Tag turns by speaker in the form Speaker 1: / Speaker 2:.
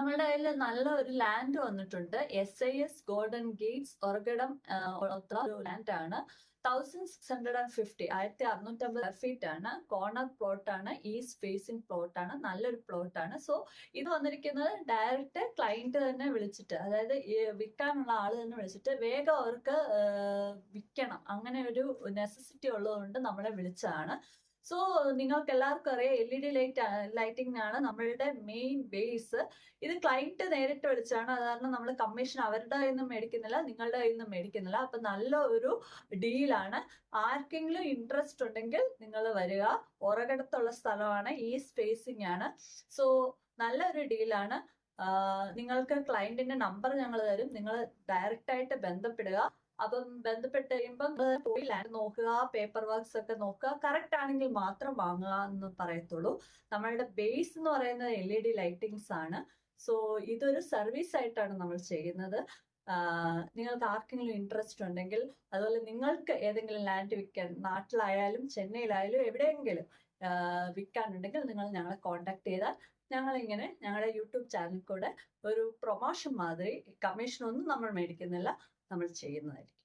Speaker 1: നമ്മളുടെ കയ്യിൽ നല്ല ഒരു ലാൻഡ് വന്നിട്ടുണ്ട്. SIS ഗോൾഡൻ ഗേറ്റ്സ് ഒറഗഡം ഒരു ലാൻഡാണ്. 1650 1650 ആണ്. കോർണർ പ്ലോട്ടാണ്. ഈസ്റ്റ് ഫേസിംഗ് പ്ലോട്ടാണ്. നല്ലൊരു പ്ലോട്ടാണ്. സോ ഇത് വന്നിരിക്കുന്നത് ഡയറക്റ്റ് ക്ലയന്റ് തന്നെ വിളിച്ചിട്ട്, അതായത് വിൽക്കാനുള്ള ആള് തന്നെ വിളിച്ചിട്ട് വേഗം അവർക്ക് വിൽക്കണം, അങ്ങനെ ഒരു നെസസിറ്റി ഉള്ളതുകൊണ്ട് നമ്മളെ വിളിച്ചതാണ്. സോ നിങ്ങൾക്ക് എല്ലാവർക്കും അറിയാം, LED ലൈറ്റിംഗ് ആണ് നമ്മളുടെ മെയിൻ ബേസ്. ഇത് ക്ലയന്റ് നേരിട്ട് വിളിച്ചാണ്. അത് കാരണം നമ്മൾ കമ്മീഷൻ അവരുടെ കയ്യിൽ നിന്നും മേടിക്കുന്നില്ല, നിങ്ങളുടെ കയ്യിൽ നിന്നും മേടിക്കുന്നില്ല. അപ്പൊ നല്ല ഒരു ഡീലാണ്. ആർക്കെങ്കിലും ഇൻട്രസ്റ്റ് ഉണ്ടെങ്കിൽ നിങ്ങൾ വരിക. ഉറകടത്തുള്ള സ്ഥലമാണ്, ഈസ്റ്റ് ഫേസിംഗ് ആണ്. സോ നല്ലൊരു ഡീലാണ്. നിങ്ങൾക്ക് ക്ലയന്റിന്റെ നമ്പർ ഞങ്ങൾ തരും, നിങ്ങൾ ഡയറക്റ്റ് ആയിട്ട് ബന്ധപ്പെടുക. അപ്പം ബന്ധപ്പെട്ട് കഴിയുമ്പോൾ പോയി ലാൻഡ് നോക്കുക, പേപ്പർ വർക്ക്സ് ഒക്കെ നോക്കുക. കറക്റ്റ് ആണെങ്കിൽ മാത്രം വാങ്ങുക എന്ന് പറയത്തുള്ളൂ. നമ്മളുടെ ബേസ് എന്ന് പറയുന്നത് LED ലൈറ്റിംഗ്സ് ആണ്. സോ ഇതൊരു സർവീസ് ആയിട്ടാണ് നമ്മൾ ചെയ്യുന്നത്. നിങ്ങൾക്ക് ആർക്കെങ്കിലും ഇൻട്രസ്റ്റ് ഉണ്ടെങ്കിൽ, അതുപോലെ നിങ്ങൾക്ക് ഏതെങ്കിലും ലാൻഡ് വിൽക്കാൻ നാട്ടിലായാലും ചെന്നൈയിലായാലും എവിടെയെങ്കിലും വിൽക്കാനുണ്ടെങ്കിൽ നിങ്ങൾ ഞങ്ങളെ കോൺടാക്ട് ചെയ്താൽ ഞങ്ങളിങ്ങനെ ഞങ്ങളുടെ യൂട്യൂബ് ചാനൽ കൂടെ ഒരു പ്രൊമോഷൻ മാതിരി, കമ്മീഷനൊന്നും നമ്മൾ മേടിക്കുന്നില്ല, നമ്മൾ ചെയ്യുന്നതായിരിക്കും.